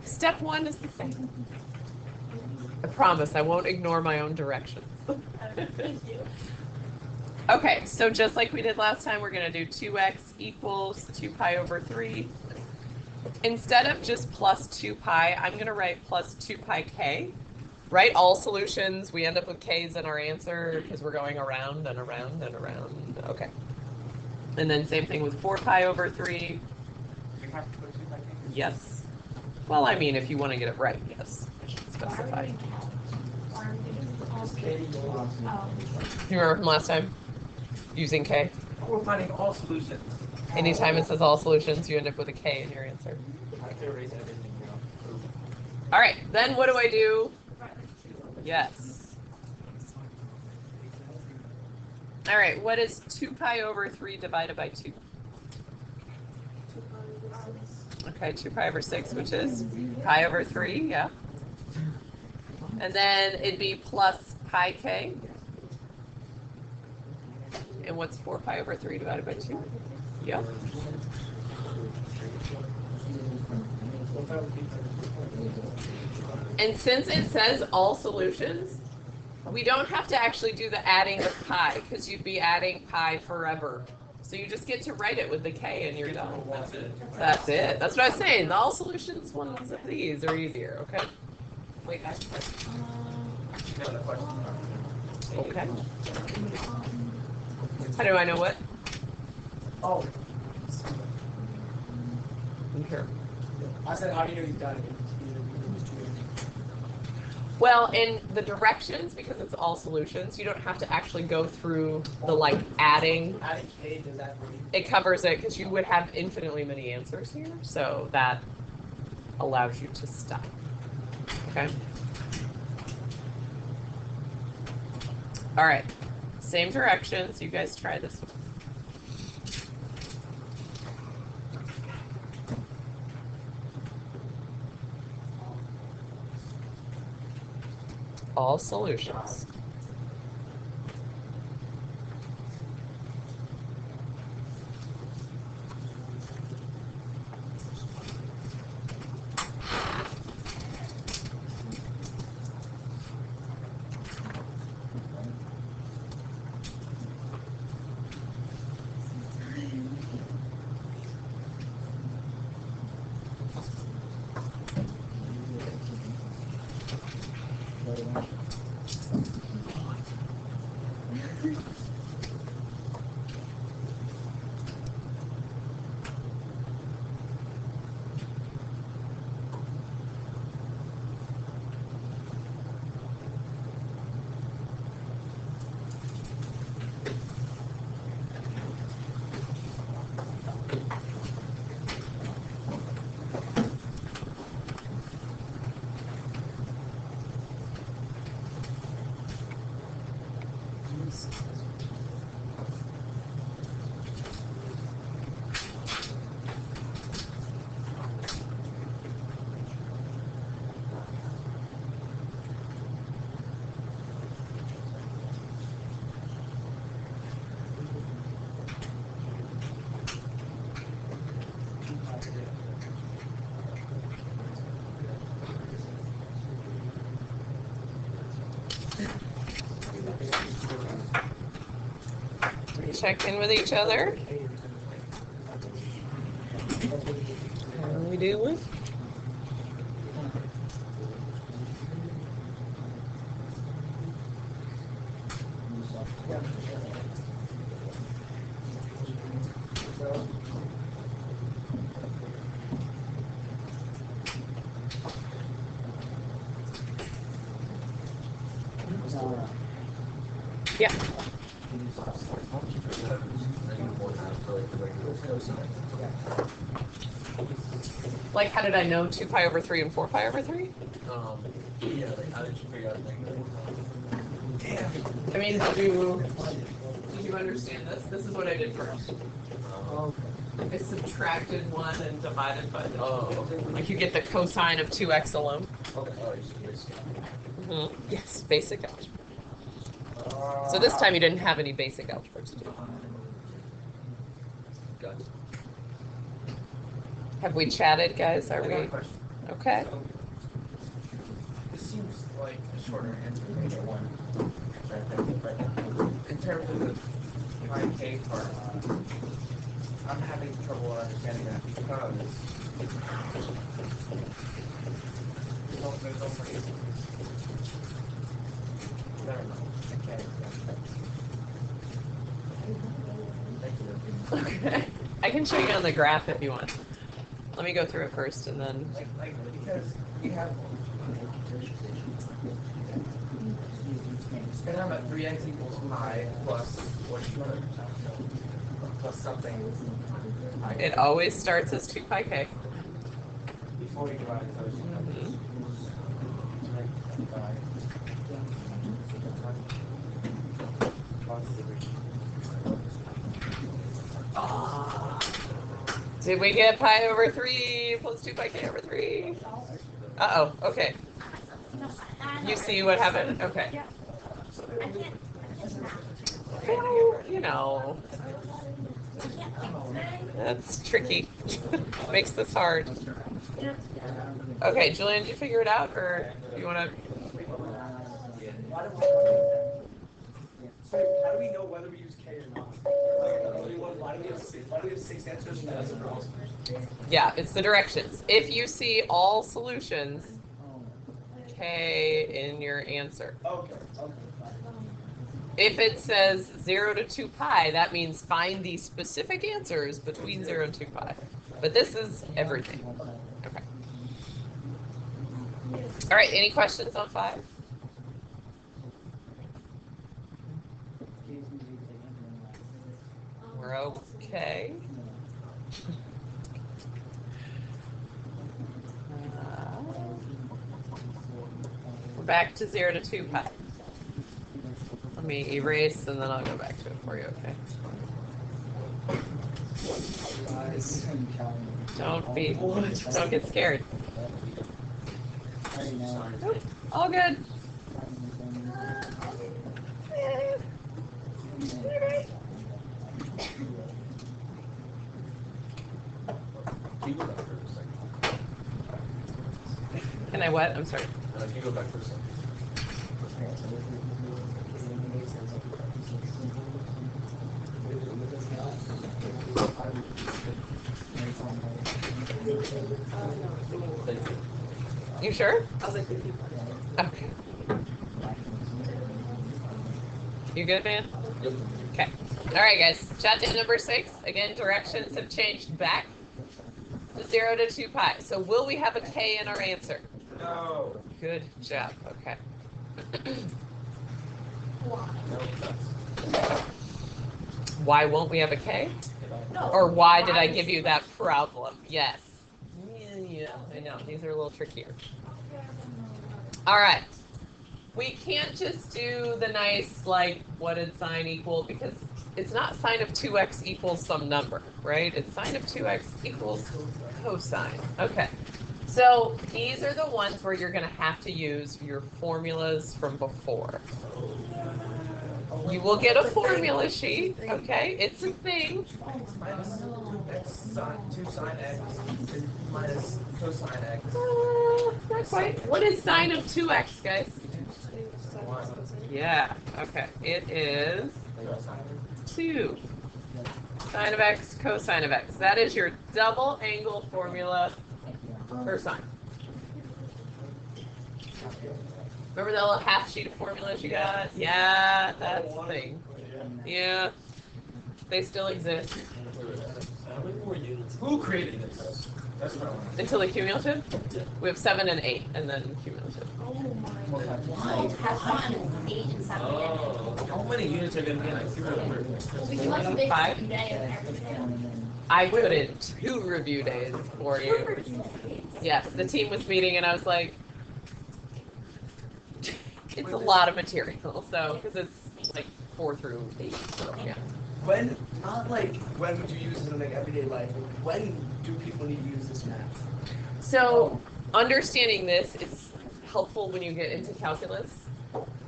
[SPEAKER 1] Step 1 is the same. I promise I won't ignore my own directions. Okay, so just like we did last time, we're going to do 2x equals 2 pi over 3. Instead of just plus 2 pi, I'm going to write plus 2 pi k. Right? All solutions, we end up with k's in our answer because we're going around and around and around. Okay. And then same thing with 4 pi over 3.
[SPEAKER 2] You have to put 2 by k?
[SPEAKER 1] Yes. Well, I mean, if you want to get it right, yes. I should specify. You remember from last time? Using k?
[SPEAKER 2] We're finding all solutions.
[SPEAKER 1] Anytime it says all solutions, you end up with a k in your answer.
[SPEAKER 6] I have to erase everything now.
[SPEAKER 1] All right, then what do I do? Yes. All right, what is 2 pi over 3 divided by 2? Okay, 2 pi over 6, which is pi over 3, yeah. And then it'd be plus pi k. And what's 4 pi over 3 divided by 2? Yep. And since it says all solutions, we don't have to actually do the adding of pi, because you'd be adding pi forever. So you just get to write it with the k and you're done. That's it. That's what I was saying. The all solutions ones of these are easier, okay? Wait, okay. How do I know what?
[SPEAKER 7] Oh,
[SPEAKER 1] Here.
[SPEAKER 7] I said, how do you know you've got it?
[SPEAKER 1] Well, in the directions, because it's all solutions, you don't have to actually go through the like adding.
[SPEAKER 7] Adding k, does that mean?
[SPEAKER 1] It covers it because you would have infinitely many answers here, so that allows you to stop. Okay. All right. Same directions. You guys try this one. All solutions. Check in with each other. How are we doing? Yeah. Like, how did I know 2 pi over 3 and 4 pi over 3?
[SPEAKER 5] Yeah, like how did you figure out that?
[SPEAKER 1] I mean, did you understand this? This is what I did first. I subtracted 1 and divided by the 2.
[SPEAKER 5] Oh, okay.
[SPEAKER 1] Like, you get the cosine of 2x alone.
[SPEAKER 5] Okay. Oh, you should basic.
[SPEAKER 1] Yes, basic algebra. So this time you didn't have any basic algebra to do.
[SPEAKER 5] Gotcha.
[SPEAKER 1] Have we chatted, guys? Are
[SPEAKER 2] I got a
[SPEAKER 1] we?
[SPEAKER 2] question.
[SPEAKER 1] Okay.
[SPEAKER 2] So, this seems like a shorter answer than the one. But in terms of the pi k part, I'm having trouble understanding that because there's no phrase. Never mind. I can't explain that. Thank you.
[SPEAKER 1] Okay. I can show you on the graph if you want. Let me go through it first and then.
[SPEAKER 2] Like because we have. And I'm at 3x equals pi plus what you put plus something.
[SPEAKER 1] It always starts as 2 pi k.
[SPEAKER 2] Before you divide it, so it's
[SPEAKER 1] Did we get pi over 3 plus 2 pi k over 3? Uh-oh, okay. You see what happened? Okay. Well, you know, that's tricky. Makes this hard. Okay, Julian, did you figure it out, or do you want to?
[SPEAKER 7] So how do we know whether we use K or not? Why do we have six answers?
[SPEAKER 1] Yeah, it's the directions. If you see all solutions, K in your answer.
[SPEAKER 7] Okay.
[SPEAKER 1] If it says 0 to 2 pi, that means find the specific answers between 0 and 2 pi. But this is everything. Okay. All right, any questions on 5? We're okay. We're back to 0 to 2 pi. Let me erase and then I'll go back to it for you, okay? Don't get scared. Nope, all good. Can I what? I'm sorry.
[SPEAKER 5] Can you go back for a second?
[SPEAKER 1] You sure? Okay. You good, man?
[SPEAKER 5] Yep.
[SPEAKER 1] Okay. All right, guys. Chat to number 6. Again, directions have changed back to 0 to 2 pi. So will we have a K in our answer?
[SPEAKER 2] No.
[SPEAKER 1] Good job. Okay. Why won't we have a K?
[SPEAKER 4] No.
[SPEAKER 1] Or why did I give you that problem? Yes. Yeah, I know. These are a little trickier. All right. We can't just do the nice, like, what did sine equal? Because it's not sine of 2x equals some number, right? It's sine of 2x equals cosine. Okay. So these are the ones where you're going to have to use your formulas from before. You will get a formula sheet, okay? It's a thing.
[SPEAKER 2] Minus x sine 2 sine x minus cosine x.
[SPEAKER 1] Not quite. What is sine of 2x, guys?
[SPEAKER 2] 1.
[SPEAKER 1] Yeah, okay. It is 2. Sine of x, cosine of x. That is your double angle formula for sine. Remember that little half sheet of formulas you got? Yeah, that's the thing. Yeah, they still exist.
[SPEAKER 5] Who created this?
[SPEAKER 2] That's what I want.
[SPEAKER 1] Until the cumulative? We have 7 and 8, and then cumulative.
[SPEAKER 4] Have fun. 8 and 7.
[SPEAKER 5] How many units are going to be on a cumulative?
[SPEAKER 4] We can like make
[SPEAKER 1] 5?
[SPEAKER 4] a day of everything.
[SPEAKER 1] I put in 2 review days for you. Yes, the team was meeting, and I was like, it's a lot of material, so, because it's like 4 through 8, so yeah.
[SPEAKER 7] When, not like, when would you use it in like everyday life? When do people need to use this math?
[SPEAKER 1] So understanding this is helpful when you get into calculus.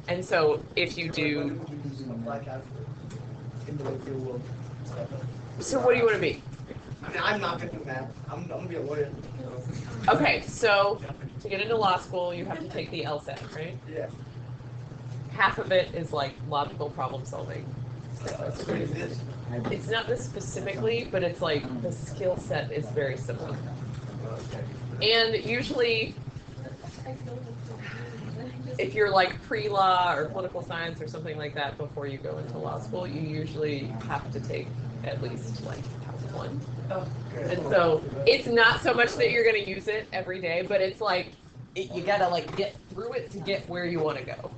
[SPEAKER 1] And so if you do,
[SPEAKER 7] Apply calculus in the real world.
[SPEAKER 1] so what do you want to be?
[SPEAKER 7] I mean, I'm not gonna do math. I'm gonna be a lawyer.
[SPEAKER 1] Okay, so to get into law school, you have to take the LSAT, right?
[SPEAKER 7] Yeah.
[SPEAKER 1] Half of it is like logical problem solving.
[SPEAKER 7] What is this?
[SPEAKER 1] It's not this specifically, but it's like the skill set is very similar. And usually, if you're like pre-law or political science or something like that before you go into law school, you usually have to take at least like one. And so it's not so much that you're going to use it every day, but it's like you got to like get through it to get where you want to go.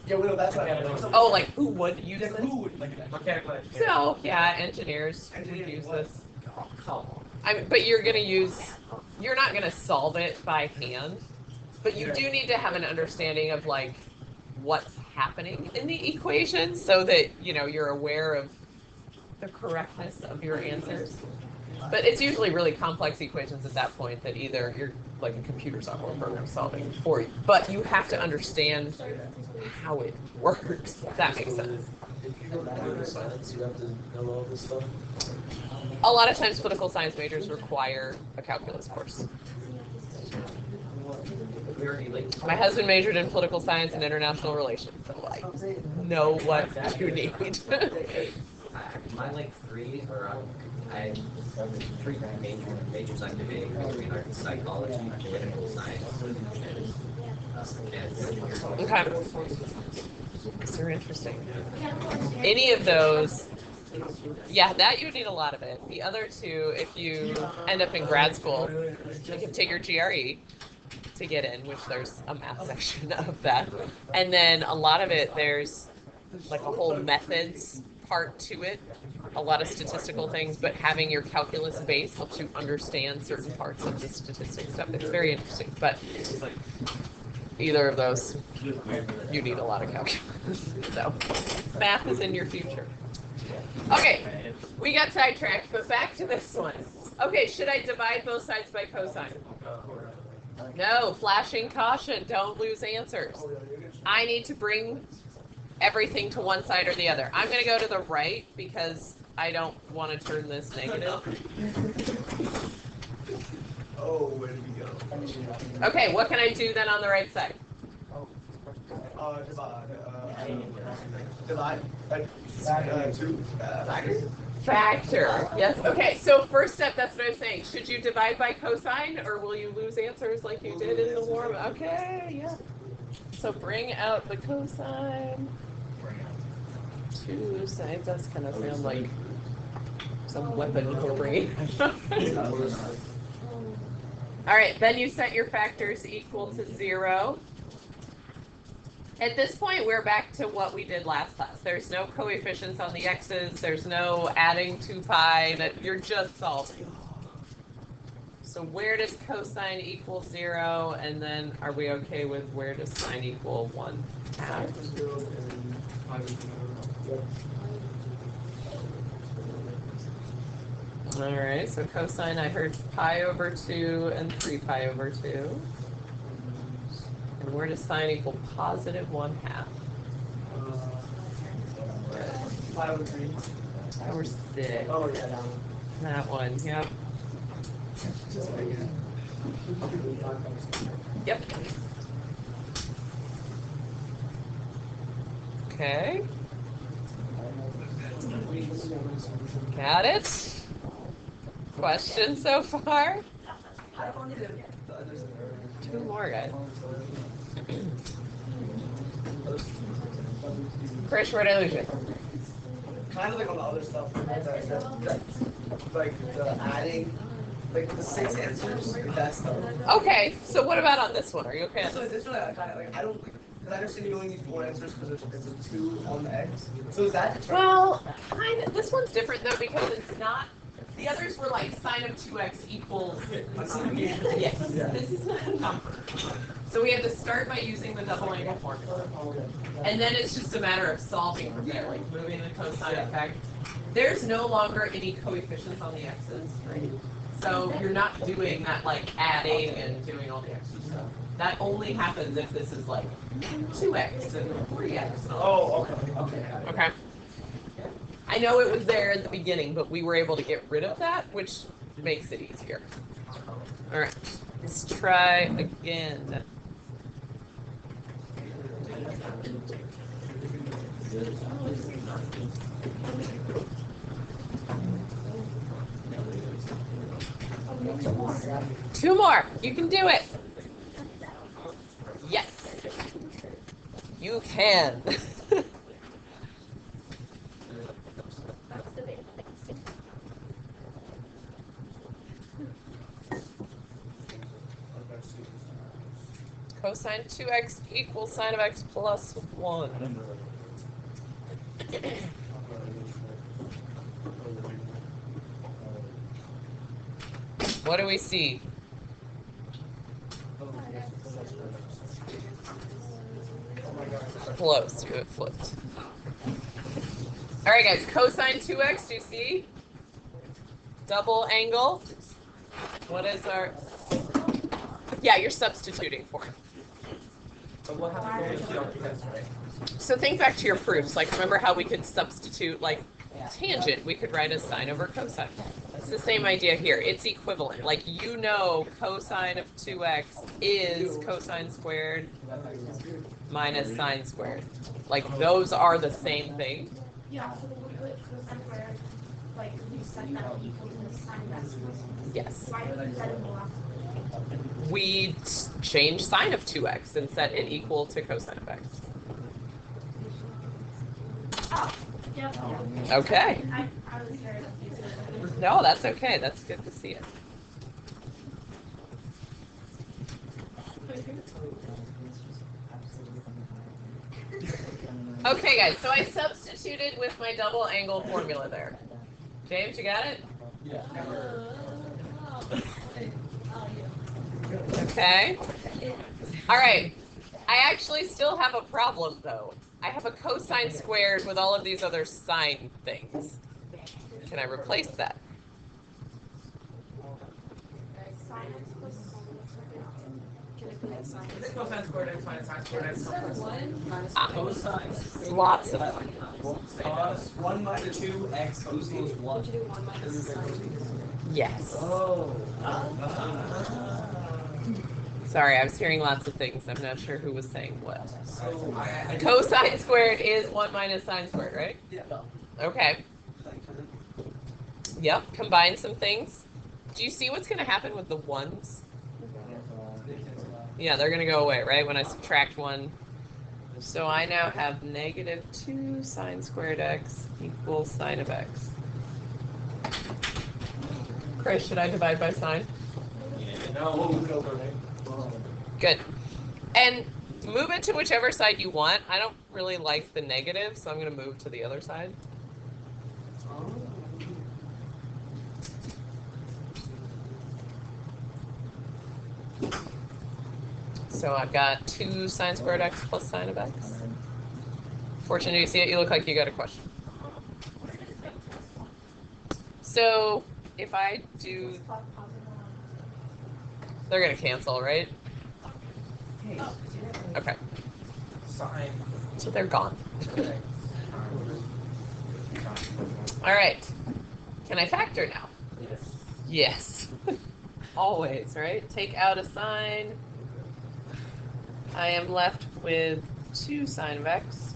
[SPEAKER 7] Yeah, well, that's what I mean.
[SPEAKER 1] Oh, like who would use
[SPEAKER 7] Like,
[SPEAKER 1] this?
[SPEAKER 7] who would like that?
[SPEAKER 2] Mechanical engineering.
[SPEAKER 1] So yeah, engineers would use this. I mean, but you're not gonna solve it by hand, but you do need to have an understanding of like what's happening in the equation so that you're aware of the correctness of your answers. But it's usually really complex equations at that point that either you're like a computer software program solving for you, but you have to understand how it works. If that makes sense.
[SPEAKER 5] If you go to computer science, you have to know all this stuff.
[SPEAKER 1] a lot of times political science majors require a calculus course. My husband majored in political science and international relations, so I know what you need.
[SPEAKER 3] My like three, or I three majors I'm debating between are psychology, political science, and
[SPEAKER 1] Okay. They're interesting. Any of those, yeah, that you would need a lot of it. The other two, if you end up in grad school, you can take your GRE to get in, which there's a math section of that. And then a lot of it, there's like a whole methods part to it, a lot of statistical things, but having your calculus base helps you understand certain parts of the statistics stuff. It's very interesting, but either of those, you need a lot of calculus. So math is in your future. Okay, we got sidetracked, but back to this one. Okay, should I divide both sides by cosine? No, flashing caution, don't lose answers. I need to bring everything to one side or the other. I'm going to go to the right because I don't want to turn this negative.
[SPEAKER 7] Oh, where did we go?
[SPEAKER 1] Okay, what can I do then on the right side?
[SPEAKER 7] Divide. Two.
[SPEAKER 1] Factor. Yes. Okay, so first step, that's what I was saying. Should you divide by cosine or will you lose answers like you did in the warm? Okay, yeah. So bring out the cosine. Two sides. That's kind of sound like some weapon we're bringing. All right, then you set your factors equal to 0. At this point, we're back to what we did last class. There's no coefficients on the x's. There's no adding 2 pi. That you're just solving. So where does cosine equal 0? And then are we okay with where does sine equal 1/2? All right, so cosine, I heard pi over 2 and 3 pi over 2. And where does sine equal positive 1/2?
[SPEAKER 7] Pi over 3.
[SPEAKER 1] Pi over 6.
[SPEAKER 7] Oh, yeah, that one.
[SPEAKER 1] That one, yep. Yep. Okay. Got it? Questions so far? 2 more, guys. Krish, where'd I lose you?
[SPEAKER 7] Kind of like on the other stuff, like the adding, like the 6 answers, that stuff.
[SPEAKER 1] Okay, so what about on this one? Are you okay?
[SPEAKER 7] So this one, I kind of like, I don't, because I understand you only need 4 answers because it's a 2 on the x. So is that?
[SPEAKER 1] Well, kind of. This one's different though because it's not. The others were like sine of 2x equals. Yes, this is not a number. So we had to start by using the double angle formula, and then it's just a matter of solving from there, like moving the cosine effect. There's no longer any coefficients on the x's, right? So you're not doing that like adding and doing all the extra stuff. That only happens if this is like 2x and 3x.
[SPEAKER 7] Oh, okay.
[SPEAKER 1] Okay. I know it was there at the beginning, but we were able to get rid of that, which makes it easier. All right, let's try again. Two more. You can do it. Yes. You can. Cosine 2x equals sine of x plus 1. What do we see? Close. You have flipped. All right, guys. Cosine 2x. Do you see? Double angle. What is our? Yeah, you're substituting for it.
[SPEAKER 2] But what happens when we don't test, right?
[SPEAKER 1] So think back to your proofs. Like, remember how we could substitute, like, tangent? We could write as sine over cosine. it's the same idea here. It's equivalent. Like, you know, cosine of 2x is cosine squared minus sine squared. Like, those are the same thing.
[SPEAKER 4] Yeah, so we put cosine squared, like, we set that equal to sine of x.
[SPEAKER 1] Yes.
[SPEAKER 4] Why did we set it in the last one?
[SPEAKER 1] We change sine of 2x and set it equal to cosine of x.
[SPEAKER 4] Oh, yep.
[SPEAKER 1] Okay.
[SPEAKER 4] I was very confused.
[SPEAKER 1] No, that's okay. That's good to see it. Okay, guys, so I substituted with my double angle formula there. James, you got it?
[SPEAKER 6] Yeah.
[SPEAKER 1] Okay. All right. I actually still have a problem, though. I have a cosine squared with all of these other sine things. Can I replace that?
[SPEAKER 2] Is it cosine squared x minus sine squared x?
[SPEAKER 1] Lots of them.
[SPEAKER 7] 1 minus 2x equals 1.
[SPEAKER 1] Yes.
[SPEAKER 7] Oh.
[SPEAKER 1] Sorry, I was hearing lots of things. I'm not sure who was saying what.
[SPEAKER 2] So I
[SPEAKER 1] Cosine squared is 1 minus sine squared, right?
[SPEAKER 7] Yeah.
[SPEAKER 1] Okay. Yep, combine some things. Do you see what's going to happen with the ones? Yeah, they're going to go away, right, when I subtract 1. So I now have negative 2 sine squared x equals sine of x. Chris, should I divide by sine? Good. And move it to whichever side you want. I don't really like the negative, so I'm going to move to the other side. So I've got 2 sine squared x plus sine of x. Fortune, do you see it? You look like you got a question. So if I do, they're going to cancel, right? Okay.
[SPEAKER 2] sine.
[SPEAKER 1] So they're gone. All right. Can I factor now? Yes. Always, right? Take out a sine. I am left with 2 sine of x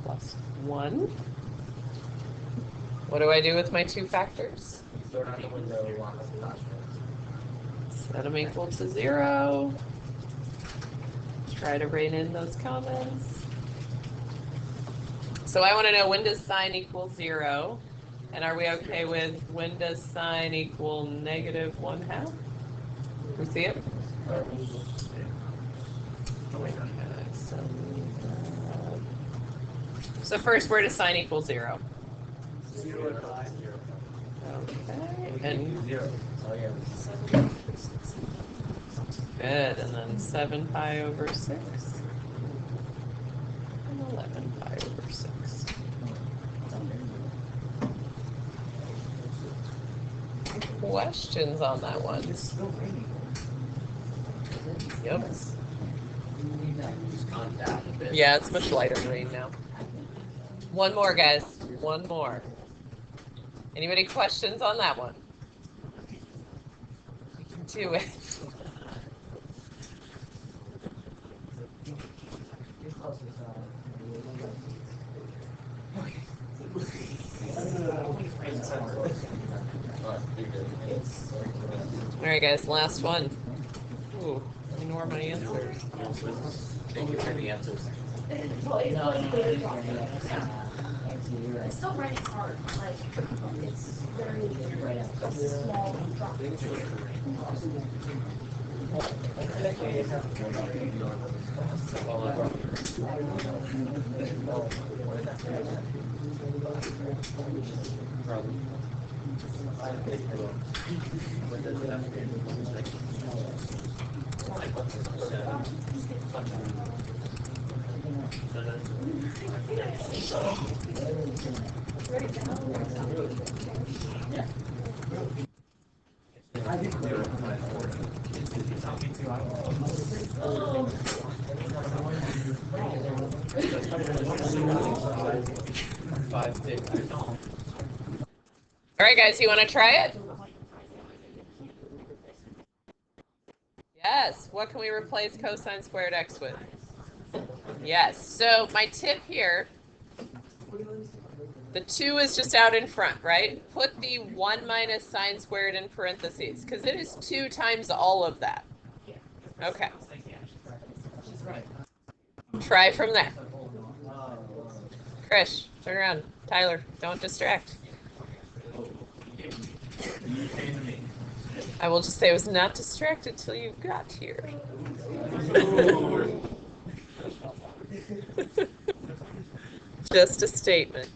[SPEAKER 1] plus 1. What do I do with my 2 factors?
[SPEAKER 2] Throw it out the window, lock up the dot.
[SPEAKER 1] Set them equal to 0. Try to rein in those comments. So I want to know, when does sine equal 0? And are we okay with when does sine equal negative 1/2? We see it? So first, where does sine equal 0?
[SPEAKER 7] 0 and 9.
[SPEAKER 1] Okay, and
[SPEAKER 2] 0. Oh, yeah.
[SPEAKER 1] good, and then 7 pi over 6, and 11 pi over 6. Questions on that one? Yep. Yeah, it's much lighter rain now. One more, guys. One more. Anybody questions on that one? You can do it. All right, guys, last one. Ooh, I know my answers.
[SPEAKER 3] Thank you for the answers.
[SPEAKER 4] Well, it's like very often. It's still writing hard. Like, it's very small drop. All right, guys, you want to try it?
[SPEAKER 1] Yes. What can we replace cosine squared x with? Yes. So my tip here, the 2 is just out in front, right? Put the 1 minus sine squared in parentheses, because it is 2 times all of that. Okay. Try from there. Krish, turn around. Tyler, don't distract. I will just say I was not distracted till you got here. Just a statement.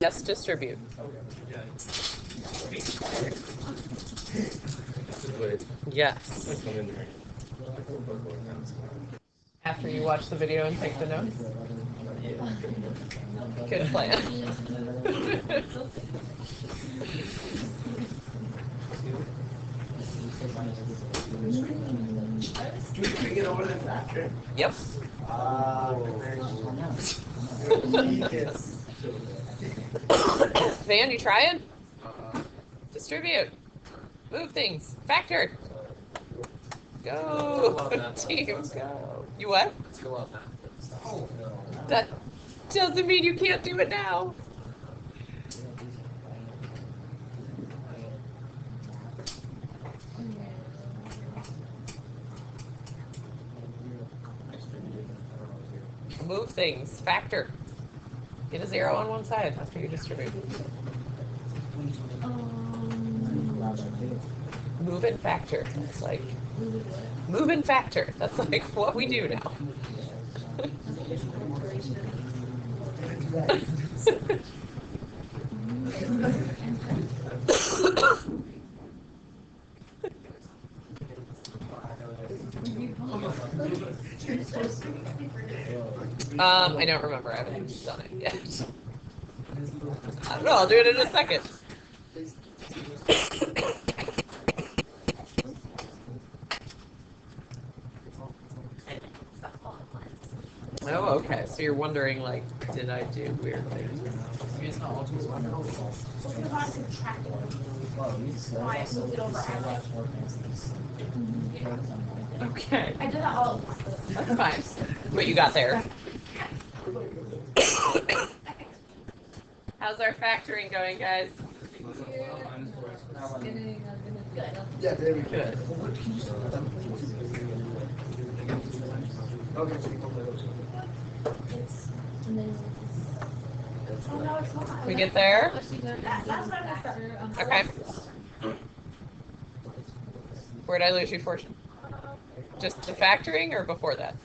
[SPEAKER 1] Yes, distribute. Yes. After you watch the video and take the notes? Good plan.
[SPEAKER 7] We get over the factor.
[SPEAKER 1] Yep. Van, you trying? Distribute. Move things. Factor. Go. Teams, go. You what? That doesn't mean you can't do it now. Move things. Factor. Get a 0 on one side after you distribute. Move and factor. It's like move and factor. That's like what we do now. I don't remember. I haven't done it yet. I don't know. I'll do it in a second. Oh, okay. So you're wondering, like, did I do weird things? Okay.
[SPEAKER 4] I did that all.
[SPEAKER 1] That's fine. What you got there? How's our factoring going, guys?
[SPEAKER 7] Yeah, there we go.
[SPEAKER 1] Good.
[SPEAKER 7] Okay.
[SPEAKER 1] We get there? Okay. Where did I lose you, Fortune? Just the factoring or before that?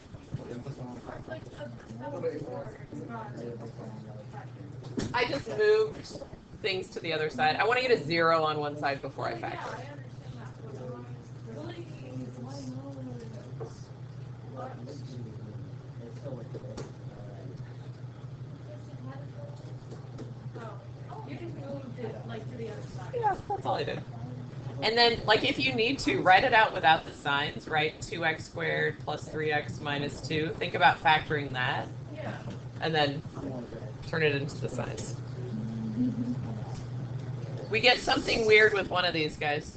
[SPEAKER 1] I just moved things to the other side. I want to get a 0 on one side before I factor. Yeah, that's all I did. And then, like, if you need to, write it out without the signs. Write 2x squared plus 3x minus 2. Think about factoring that. And then turn it into the signs. We get something weird with one of these guys.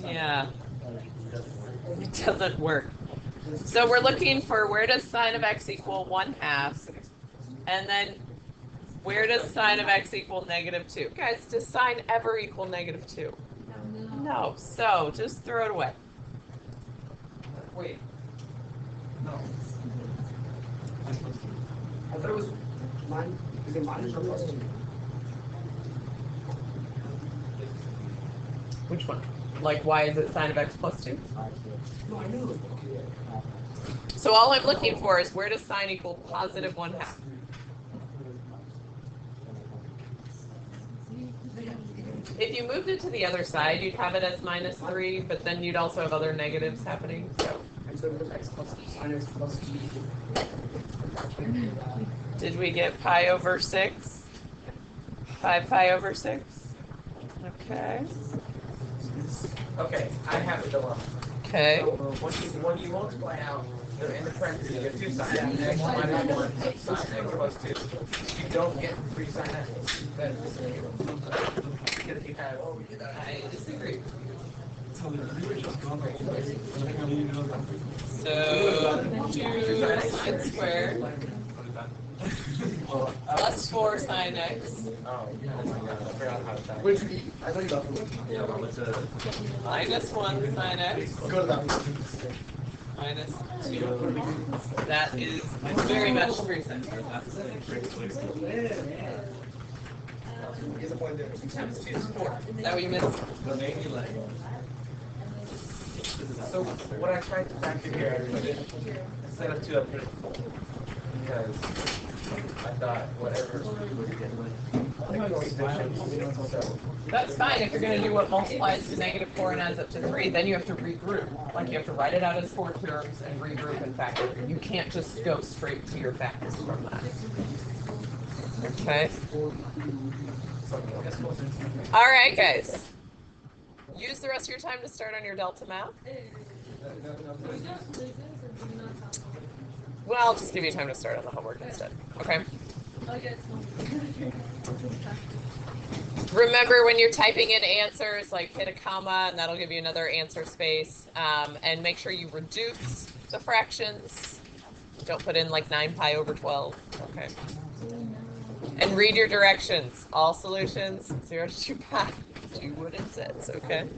[SPEAKER 1] Yeah. It doesn't work. So we're looking for where does sine of x equal 1/2? And then where does sine of x equal -2? Guys, does sine ever equal -2? No. So just throw it away.
[SPEAKER 7] Wait. No. I thought it was mine. Is it minus or plus 2?
[SPEAKER 1] Which one? Like, why is it sine of x plus 2?
[SPEAKER 7] No, I knew it was.
[SPEAKER 1] So all I'm looking for is where does sine equal positive 1/2? If you moved it to the other side, you'd have it as -3, but then you'd also have other negatives happening. So
[SPEAKER 7] And so it was x plus 2, sine x plus 2.
[SPEAKER 1] Did we get pi over 6? 5 pi over 6? Okay.
[SPEAKER 2] Okay, I have a dilemma.
[SPEAKER 1] Okay.
[SPEAKER 2] So when you multiply out in the parentheses, you get 2 sin x minus 1 sin x plus 2. You don't get 3 sin x. That's because you have.
[SPEAKER 1] I disagree. So 2 sin squared plus 4 sin x
[SPEAKER 2] Oh my god, I forgot how to type.
[SPEAKER 7] Which, I know you got it.
[SPEAKER 3] Yeah, but what's a
[SPEAKER 1] minus 1 sin x
[SPEAKER 7] Go to that one.
[SPEAKER 1] minus 2. That is very much 3 sin.
[SPEAKER 7] Here's a point there.
[SPEAKER 2] 2 times 2 is 4.
[SPEAKER 1] Is that what you missed?
[SPEAKER 3] but maybe like
[SPEAKER 2] So what I tried to factor here, I put it instead of 2, I put it 4. Because I thought whatever. So
[SPEAKER 1] That's fine if you're going to do what multiplies to -4 and adds up to 3. Then you have to regroup. Like you have to write it out as 4 terms and regroup and factor. You can't just go straight to your factors from that. Okay. All right, guys. Use the rest of your time to start on your delta math. Well, I'll just give you time to start on the homework instead. Okay. Remember, when you're typing in answers, like hit a comma, and that'll give you another answer space. And make sure you reduce the fractions. Don't put in like 9 pi over 12. Okay. And read your directions. All solutions, 0 to 2 pi. Do what it says, okay?